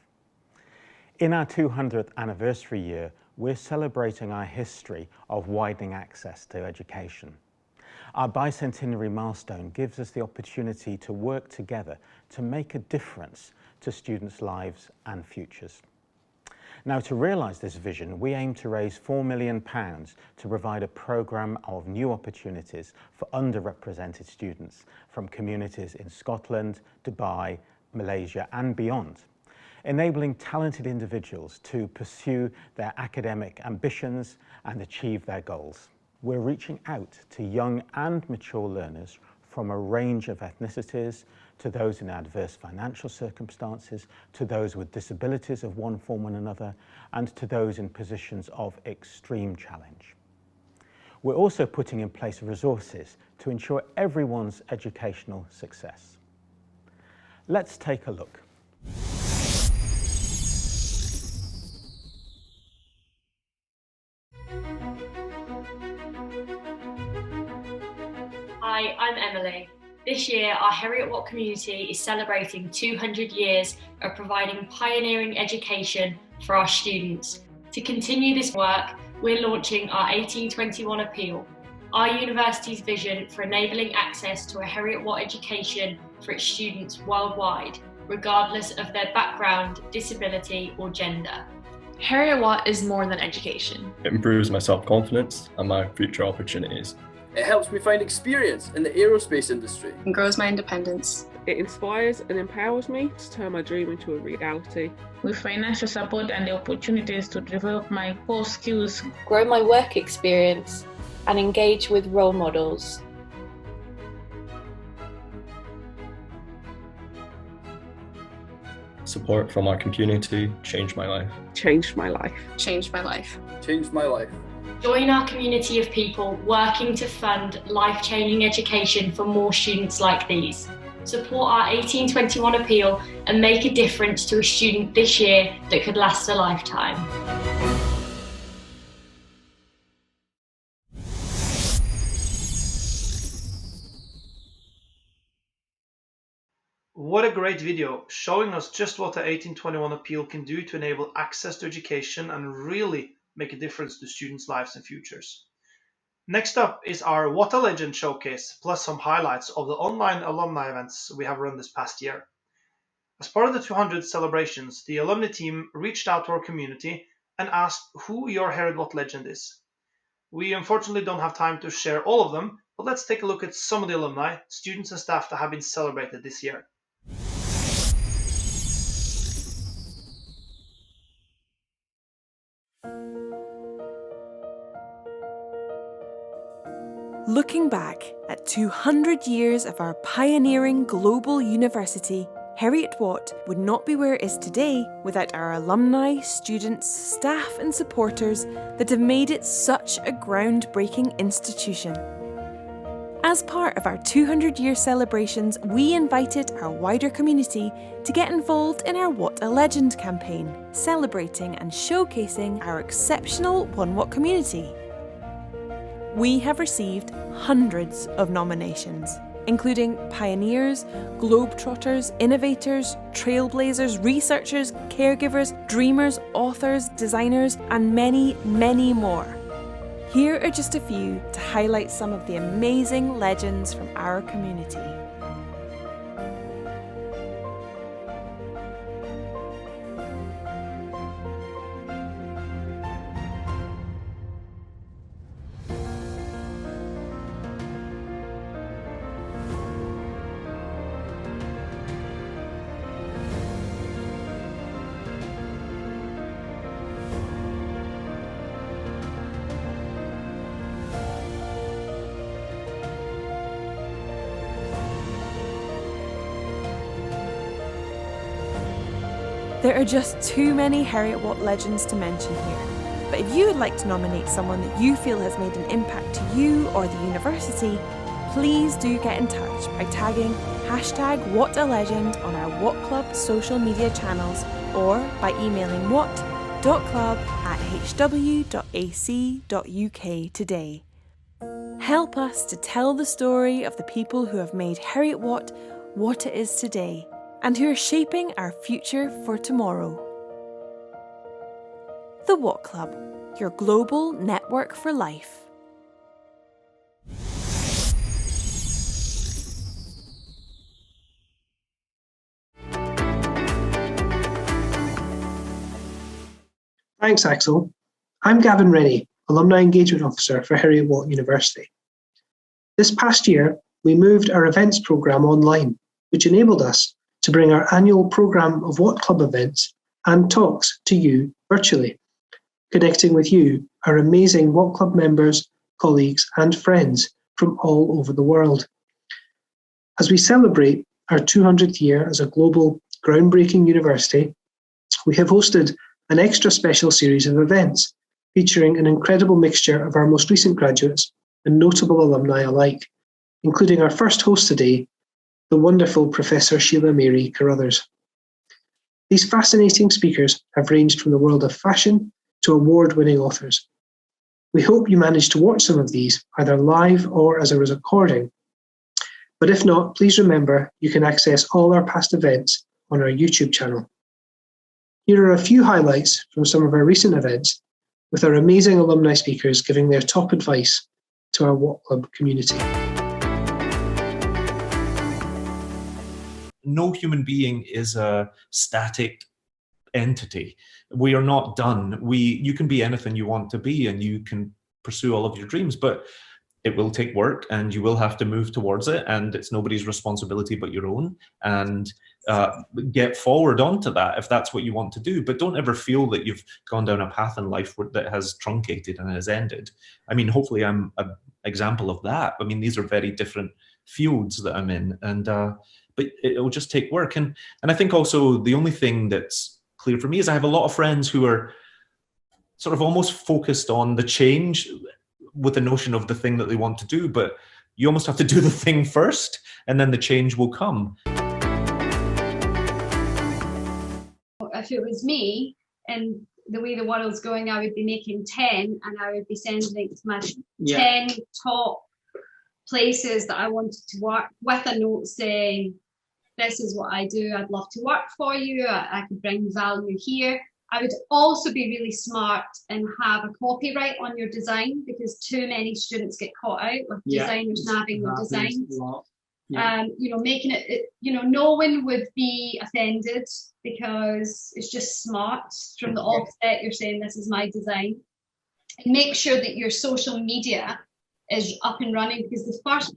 Speaker 3: In our 200th anniversary year, we're celebrating our history of widening access to education. Our bicentenary milestone gives us the opportunity to work together to make a difference to students' lives and futures. Now, to realise this vision, we aim to raise £4 million to provide a programme of new opportunities for underrepresented students from communities in Scotland, Dubai, Malaysia and beyond, enabling talented individuals to pursue their academic ambitions and achieve their goals. We're reaching out to young and mature learners from a range of ethnicities, to those in adverse financial circumstances, to those with disabilities of one form or another, and to those in positions of extreme challenge. We're also putting in place resources to ensure everyone's educational success. Let's take a look.
Speaker 11: Hi, I'm Emily. This year, our Heriot-Watt community is celebrating 200 years of providing pioneering education for our students. To continue this work, we're launching our 1821 appeal, our university's vision for enabling access to a Heriot-Watt education for its students worldwide, regardless of their background, disability, or gender.
Speaker 12: Heriot-Watt is more than education.
Speaker 13: It improves my self-confidence and my future opportunities.
Speaker 14: It helps me find experience in the aerospace industry.
Speaker 12: And grows my independence.
Speaker 15: It inspires and empowers me to turn my dream into a reality.
Speaker 16: With financial support and the opportunities to develop my core skills,
Speaker 17: grow my work experience, and engage with role models.
Speaker 13: Support from our community changed my life.
Speaker 15: Changed my life.
Speaker 12: Changed my life.
Speaker 14: Changed my life.
Speaker 11: Join our community of people working to fund life-changing education for more students like these. Support our 1821 appeal and make a difference to a student this year that could last a lifetime.
Speaker 9: What a great video, showing us just what the 1821 appeal can do to enable access to education and really make a difference to students' lives and futures. Next up is our What a Legend showcase, plus some highlights of the online alumni events we have run this past year. As part of the 200 celebrations, the alumni team reached out to our community and asked who your Heriot-Watt legend is. We unfortunately don't have time to share all of them, but let's take a look at some of the alumni, students and staff that have been celebrated this year.
Speaker 18: Looking back at 200 years of our pioneering global university, Heriot-Watt would not be where it is today without our alumni, students, staff and supporters that have made it such a groundbreaking institution. As part of our 200-year celebrations, we invited our wider community to get involved in our What a Legend campaign, celebrating and showcasing our exceptional OneWatt community. We have received hundreds of nominations, including pioneers, globetrotters, innovators, trailblazers, researchers, caregivers, dreamers, authors, designers, and many, many more. Here are just a few to highlight some of the amazing legends from our community. There are just too many Heriot-Watt legends to mention here, but if you would like to nominate someone that you feel has made an impact to you or the university, please do get in touch by tagging #WhatALegend on our Watt Club social media channels or by emailing watt.club@hw.ac.uk today. Help us to tell the story of the people who have made Heriot-Watt what it is today, and who are shaping our future for tomorrow. The Watt Club, your global network for life.
Speaker 19: Thanks, Axel. I'm Gavin Rennie, Alumni Engagement Officer for Heriot-Watt University. This past year, we moved our events programme online, which enabled us to bring our annual programme of Watt Club events and talks to you virtually, connecting with you, our amazing Watt Club members, colleagues and friends from all over the world. As we celebrate our 200th year as a global groundbreaking university, we have hosted an extra special series of events featuring an incredible mixture of our most recent graduates and notable alumni alike, including our first host today, the wonderful Professor Sheila Mary Carruthers. These fascinating speakers have ranged from the world of fashion to award-winning authors. We hope you managed to watch some of these, either live or as a recording. But if not, please remember you can access all our past events on our YouTube channel. Here are a few highlights from some of our recent events, with our amazing alumni speakers giving their top advice to our Watt Club community.
Speaker 20: No human being is a static entity. We are not done. You can be anything you want to be and you can pursue all of your dreams, but it will take work and you will have to move towards it, and it's nobody's responsibility but your own. And get forward onto that if that's what you want to do, but don't ever feel that you've gone down a path in life that has truncated and has ended. I mean, hopefully I'm an example of that. I mean, these are very different fields that I'm in, and but it will just take work. And I think also the only thing that's clear for me is I have a lot of friends who are sort of almost focused on the change with the notion of the thing that they want to do, but you almost have to do the thing first and then the change will come.
Speaker 21: If it was me and the way the world's going, I would be making 10 and I would be sending it to my 10 top places that I wanted to work with a note saying, this is what I do, I'd love to work for you, I could bring value here. I would also be really smart and have a copyright on your design, because too many students get caught out with designers nabbing their designs. You know, making it, you know, no one would be offended because it's just smart. From the offset, you're saying this is my design. And make sure that your social media is up and running, because the first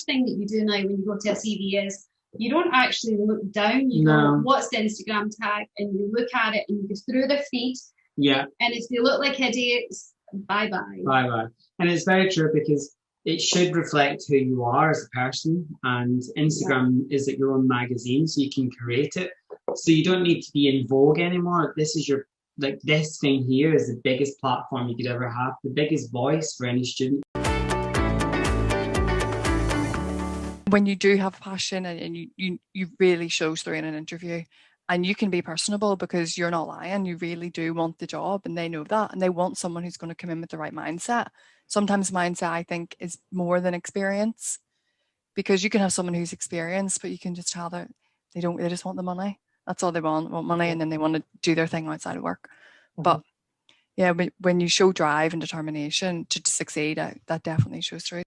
Speaker 21: thing that you do now when you go to a CV is you don't actually look down. You go, what's the Instagram tag? And you look at it and you go through their feed.
Speaker 22: Yeah.
Speaker 21: And if they look like idiots, bye-bye.
Speaker 22: Bye-bye. And it's very true, because it should reflect who you are as a person, and Instagram is like your own magazine, so you can create it. So you don't need to be in vogue anymore. This is your, like, this thing here is the biggest platform you could ever have, the biggest voice for any student.
Speaker 2: When you do have passion and you really shows through in an interview, and you can be personable because you're not lying, you really do want the job, and they know that, and they want someone who's going to come in with the right mindset. Sometimes mindset, I think, is more than experience, because you can have someone who's experienced, but you can just tell that they just want the money. That's all they want money, and then they want to do their thing outside of work. But yeah, when you show drive and determination to succeed, that definitely shows through.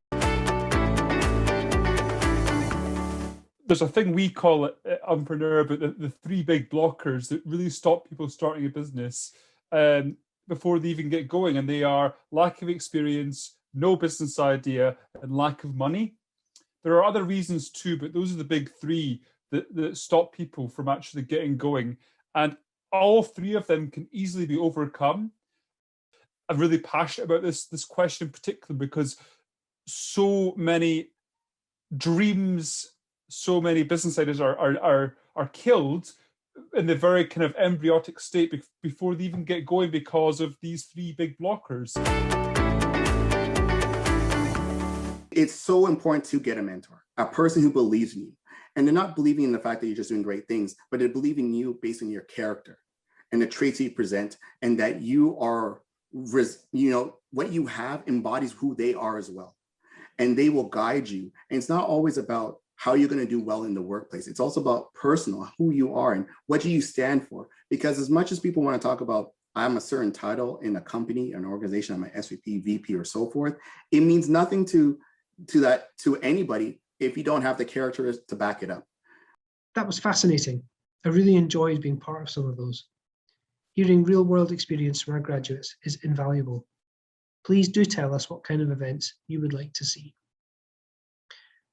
Speaker 4: There's a thing we call it Unpreneur, but the three big blockers that really stop people starting a business before they even get going, and they are lack of experience, no business idea, and lack of money. There are other reasons too, but those are the big three that stop people from actually getting going. And all three of them can easily be overcome. I'm really passionate about this question in particular because so many dreams, so many business ideas are killed in the very kind of embryonic state before they even get going because of these three big blockers.
Speaker 23: It's so important to get a mentor, a person who believes in you. And they're not believing in the fact that you're just doing great things, but they're believing in you based on your character and the traits you present, and that you are, what you have embodies who they are as well. And they will guide you. And it's not always about how you're going to do well in the workplace. It's also about personal, who you are and what do you stand for. Because as much as people want to talk about, I'm a certain title in a company, an organization, I'm an SVP, VP, or so forth, it means nothing to anybody if you don't have the character to back it up.
Speaker 19: That was fascinating. I really enjoyed being part of some of those. Hearing real-world experience from our graduates is invaluable. Please do tell us what kind of events you would like to see.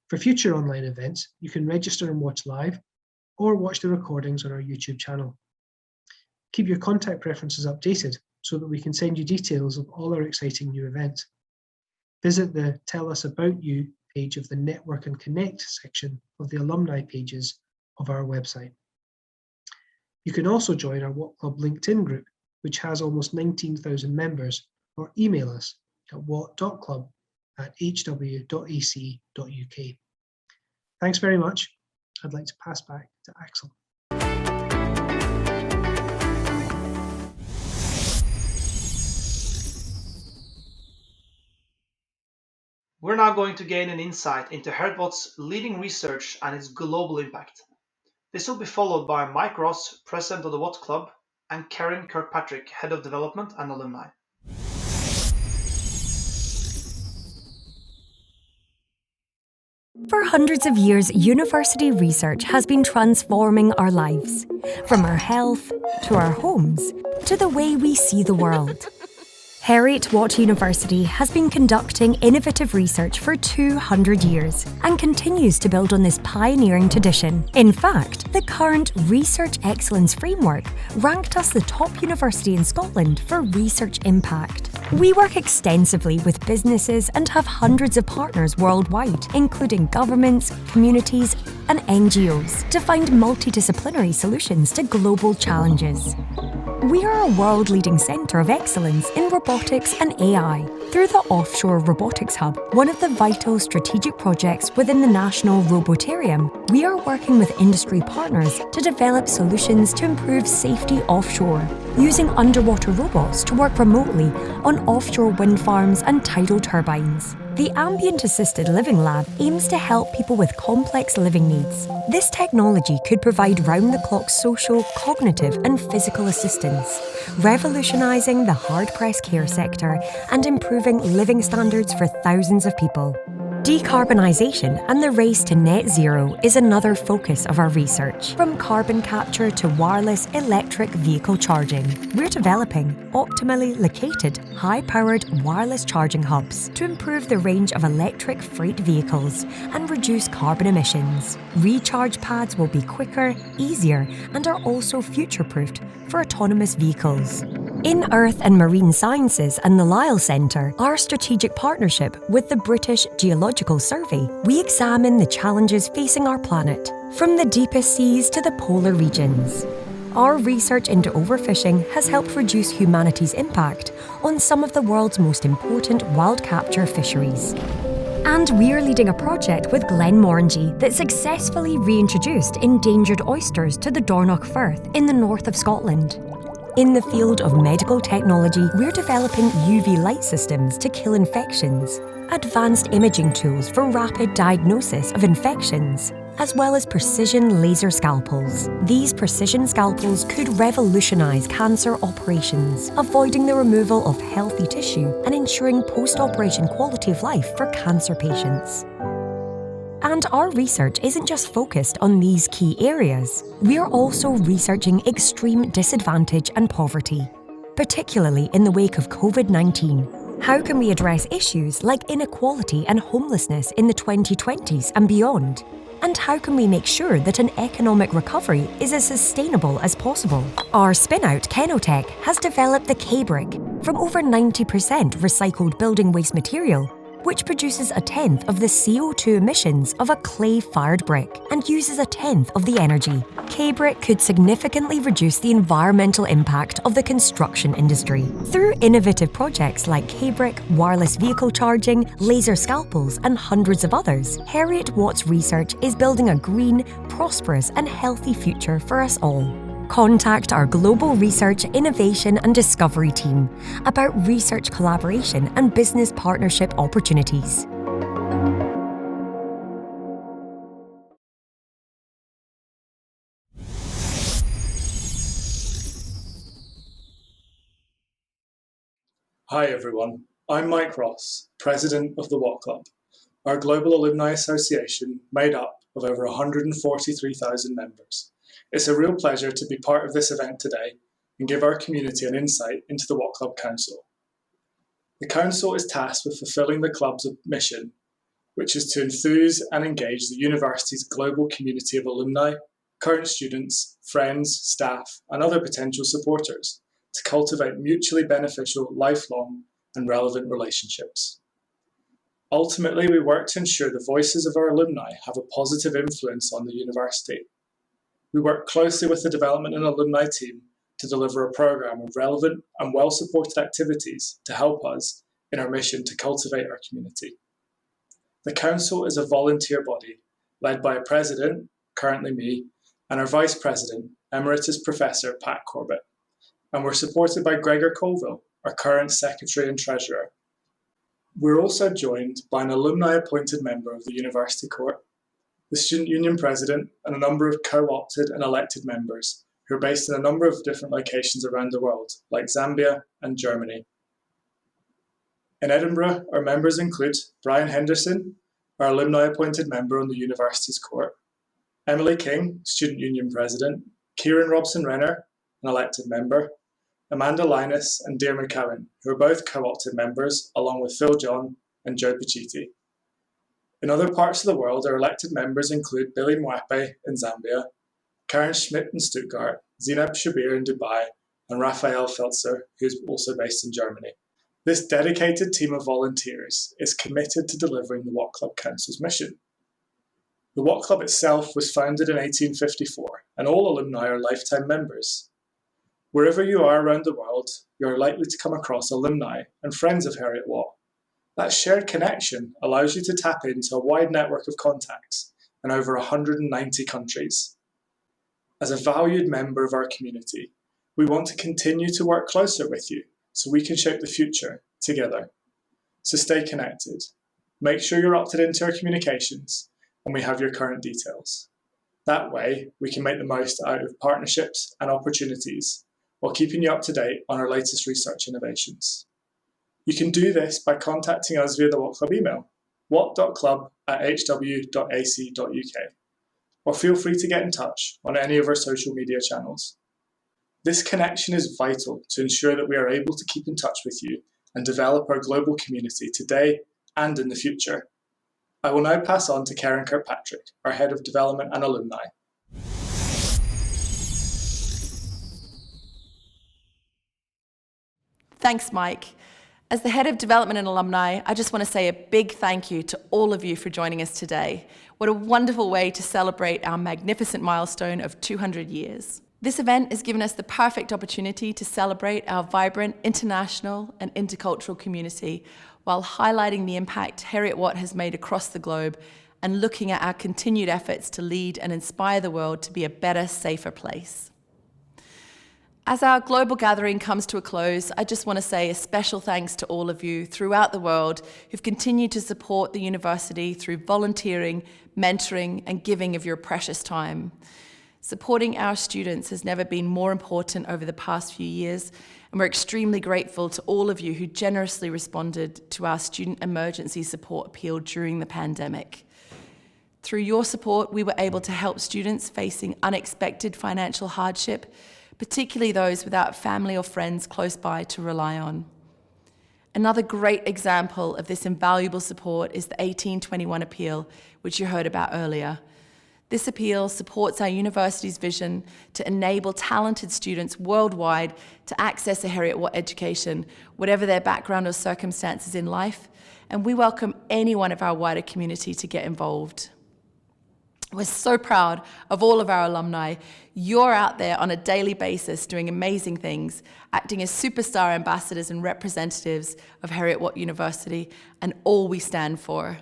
Speaker 19: For future online events, you can register and watch live or watch the recordings on our YouTube channel. Keep your contact preferences updated so that we can send you details of all our exciting new events. Visit the Tell Us About You page of the Network and Connect section of the alumni pages of our website. You can also join our Watt Club LinkedIn group, which has almost 19,000 members, or email us at watt.club@hw.ac.uk. Thanks very much. I'd like to pass back to Axel.
Speaker 9: We're now going to gain an insight into Heriot-Watt's leading research and its global impact. This will be followed by Mike Ross, President of the Watt Club, and Karen Kirkpatrick, Head of Development and Alumni.
Speaker 24: For hundreds of years, university research has been transforming our lives, from our health to our homes to the way we see the world. Heriot-Watt University has been conducting innovative research for 200 years and continues to build on this pioneering tradition. In fact, the current Research Excellence Framework ranked us the top university in Scotland for research impact. We work extensively with businesses and have hundreds of partners worldwide, including governments, communities, and NGOs, to find multidisciplinary solutions to global challenges. We are a world-leading centre of excellence in robotics and AI. Through the Offshore Robotics Hub, one of the vital strategic projects within the National Robotarium, we are working with industry partners to develop solutions to improve safety offshore, using underwater robots to work remotely on offshore wind farms and tidal turbines. The Ambient Assisted Living Lab aims to help people with complex living needs. This technology could provide round-the-clock social, cognitive and physical assistance, revolutionising the hard-pressed care sector and improving living standards for thousands of people. Decarbonisation and the race to net zero is another focus of our research. From carbon capture to wireless electric vehicle charging, we're developing optimally located, high-powered wireless charging hubs to improve the range of electric freight vehicles and reduce carbon emissions. Recharge pads will be quicker, easier, and are also future-proofed for autonomous vehicles. In Earth and Marine Sciences and the Lyell Centre, our strategic partnership with the British Geological Survey, we examine the challenges facing our planet, from the deepest seas to the polar regions. Our research into overfishing has helped reduce humanity's impact on some of the world's most important wild capture fisheries. And we're leading a project with Glenmorangie that successfully reintroduced endangered oysters to the Dornoch Firth in the north of Scotland. In the field of medical technology, we're developing UV light systems to kill infections, advanced imaging tools for rapid diagnosis of infections, as well as precision laser scalpels. These precision scalpels could revolutionise cancer operations, avoiding the removal of healthy tissue and ensuring post-operation quality of life for cancer patients. And our research isn't just focused on these key areas. We're also researching extreme disadvantage and poverty, particularly in the wake of COVID-19. How can we address issues like inequality and homelessness in the 2020s and beyond? And how can we make sure that an economic recovery is as sustainable as possible? Our spin-out Kenotech has developed the K-Brick from over 90% recycled building waste material, which produces a tenth of the CO2 emissions of a clay-fired brick and uses a tenth of the energy. K-Brick could significantly reduce the environmental impact of the construction industry. Through innovative projects like K-Brick, wireless vehicle charging, laser scalpels, and hundreds of others, Heriot-Watt's research is building a green, prosperous, and healthy future for us all. Contact our Global Research, Innovation and Discovery team about research collaboration and business partnership opportunities.
Speaker 5: Hi everyone, I'm Mike Ross, President of the Watt Club, our global alumni association made up of over 143,000 members. It's a real pleasure to be part of this event today and give our community an insight into the Watt Club Council. The Council is tasked with fulfilling the club's mission, which is to enthuse and engage the university's global community of alumni, current students, friends, staff, and other potential supporters to cultivate mutually beneficial, lifelong, and relevant relationships. Ultimately, we work to ensure the voices of our alumni have a positive influence on the university. We work closely with the development and alumni team to deliver a programme of relevant and well-supported activities to help us in our mission to cultivate our community. The Council is a volunteer body led by a president, currently me, and our vice president, Emeritus Professor Pat Corbett. And we're supported by Gregor Colville, our current secretary and treasurer. We're also joined by an alumni-appointed member of the University Court, the Student Union President, and a number of co-opted and elected members who are based in a number of different locations around the world, like Zambia and Germany. In Edinburgh, our members include Brian Henderson, our alumni-appointed member on the University's Court, Emily King, Student Union President, Kieran Robson-Renner, an elected member, Amanda Linus and Dear McCowan, who are both co-opted members, along with Phil John and Joe Pichiti. In other parts of the world, our elected members include Billy Mwape in Zambia, Karen Schmidt in Stuttgart, Zinab Shabir in Dubai, and Raphael Feltzer, who is also based in Germany. This dedicated team of volunteers is committed to delivering the Watt Club Council's mission. The Watt Club itself was founded in 1854, and all alumni are lifetime members. Wherever you are around the world, you are likely to come across alumni and friends of Heriot-Watt. That shared connection allows you to tap into a wide network of contacts in over 190 countries. As a valued member of our community, we want to continue to work closer with you so we can shape the future together. So stay connected. Make sure you're opted into our communications and we have your current details. That way, we can make the most out of partnerships and opportunities while keeping you up to date on our latest research innovations. You can do this by contacting us via the Watt Club email, watt.club@hw.ac.uk, or feel free to get in touch on any of our social media channels. This connection is vital to ensure that we are able to keep in touch with you and develop our global community today and in the future. I will now pass on to Karen Kirkpatrick, our Head of Development and Alumni.
Speaker 6: Thanks, Mike. As the Head of Development and Alumni, I just want to say a big thank you to all of you for joining us today. What a wonderful way to celebrate our magnificent milestone of 200 years. This event has given us the perfect opportunity to celebrate our vibrant international and intercultural community while highlighting the impact Heriot-Watt has made across the globe and looking at our continued efforts to lead and inspire the world to be a better, safer place. As our global gathering comes to a close, I just want to say a special thanks to all of you throughout the world who've continued to support the university through volunteering, mentoring, and giving of your precious time. Supporting our students has never been more important over the past few years, and we're extremely grateful to all of you who generously responded to our student emergency support appeal during the pandemic. Through your support, we were able to help students facing unexpected financial hardship, particularly those without family or friends close by to rely on. Another great example of this invaluable support is the 1821 appeal, which you heard about earlier. This appeal supports our university's vision to enable talented students worldwide to access a Heriot-Watt education, whatever their background or circumstances in life, and we welcome anyone of our wider community to get involved. We're so proud of all of our alumni. You're out there on a daily basis doing amazing things, acting as superstar ambassadors and representatives of Heriot-Watt University and all we stand for.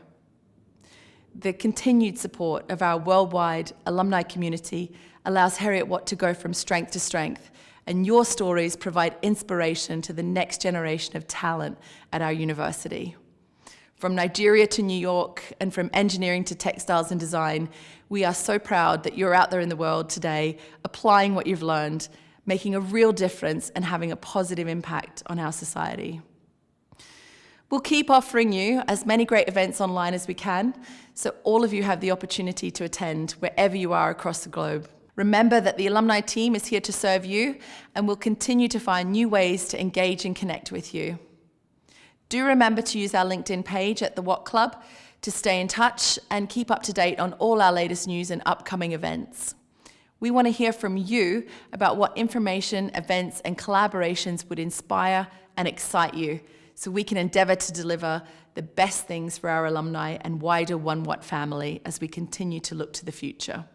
Speaker 6: The continued support of our worldwide alumni community allows Heriot-Watt to go from strength to strength, and your stories provide inspiration to the next generation of talent at our university. From Nigeria to New York, and from engineering to textiles and design, we are so proud that you're out there in the world today, applying what you've learned, making a real difference and having a positive impact on our society. We'll keep offering you as many great events online as we can, so all of you have the opportunity to attend wherever you are across the globe. Remember that the alumni team is here to serve you, and we'll continue to find new ways to engage and connect with you. Do remember to use our LinkedIn page at the Watt Club to stay in touch and keep up to date on all our latest news and upcoming events. We want to hear from you about what information, events, and collaborations would inspire and excite you, so we can endeavour to deliver the best things for our alumni and wider OneWatt family as we continue to look to the future.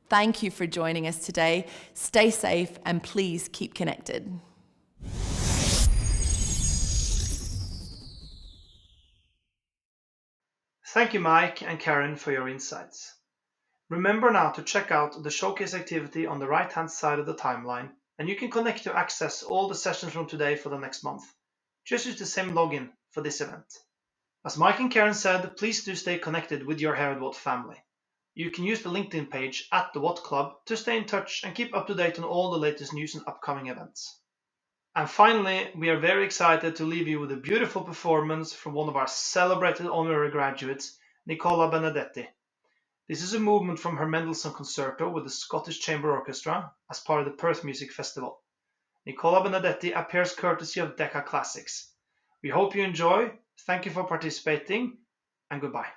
Speaker 6: Thank you for joining us today. Stay safe and please keep connected.
Speaker 9: Thank you, Mike and Karen, for your insights. Remember now to check out the showcase activity on the right-hand side of the timeline, and you can connect to access all the sessions from today for the next month. Just use the same login for this event. As Mike and Karen said, please do stay connected with your Heriot-Watt family. You can use the LinkedIn page at the Watt Club to stay in touch and keep up to date on all the latest news and upcoming events. And finally, we are very excited to leave you with a beautiful performance from one of our celebrated honorary graduates, Nicola Benedetti. This is a movement from her Mendelssohn Concerto with the Scottish Chamber Orchestra as part of the Perth Music Festival. Nicola Benedetti appears courtesy of Decca Classics. We hope you enjoy, thank you for participating, and goodbye.